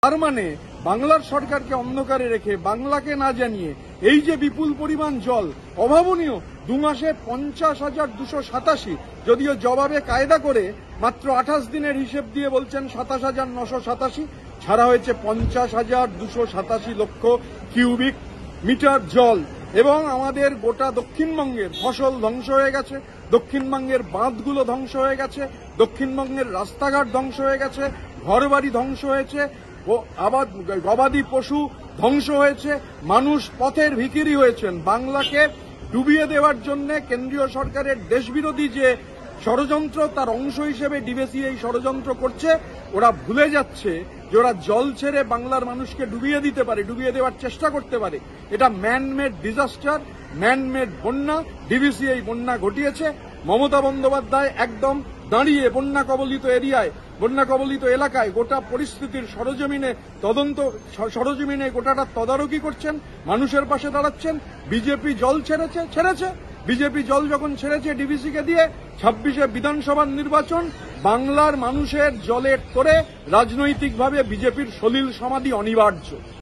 তার মানে বাংলার সরকারকে অন্ধকারে রেখে বাংলাকে না জানিয়ে এই যে বিপুল পরিমাণ জল অভাবনীয় 2 মাসে 50,287, যদিও জবাবে কায়দা করে মাত্র 28 দিনের হিসেব দিয়ে বলছেন 27,987, ছাড়া হয়েছে 50,287 লক্ষ কিউবিক মিটার জল। এবং আমাদের গোটা দক্ষিণবঙ্গের ফসল ধ্বংস হয়ে গেছে, দক্ষিণবঙ্গের বাঁধগুলো ধ্বংস হয়ে গেছে, দক্ষিণবঙ্গের রাস্তাঘাট ধ্বংস হয়ে গেছে, ঘরবাড়ি ধ্বংস হয়েছে, গবাদি পশু ধ্বংস হয়েছে, মানুষ পথের ভিখিরি হয়েছেন। বাংলাকে ডুবিয়ে দেওয়ার জন্য কেন্দ্রীয় সরকারের দেশবিরোধী যে ষড়যন্ত্র, তার অংশ হিসেবে ডিভিসি এই ষড়যন্ত্র করছে। ওরা ভুলে যাচ্ছে যে ওরা জল ছেড়ে বাংলার মানুষকে ডুবিয়ে দিতে পারে, ডুবিয়ে দেওয়ার চেষ্টা করতে পারে। এটা ম্যানমেড ডিজাস্টার, ম্যানমেড বন্যা। ডিভিসি এই বন্যা ঘটিয়েছে। মমতা বন্দ্যোপাধ্যায় একদম দাঁড়িয়ে বন্যা কবলিত এরিয়ায়, বন্যা কবলিত এলাকায় গোটা পরিস্থিতির সরজমিনে গোটাটা তদারকি করছেন, মানুষের পাশে দাঁড়াচ্ছেন। বিজেপি জল ছেড়েছে। বিজেপি জল যখন ছেড়েছে ডিভিসিকে দিয়ে, 26শে বিধানসভার নির্বাচন, বাংলার মানুষের জলের তোড়ে রাজনৈতিকভাবে বিজেপির সলিল সমাধি অনিবার্য।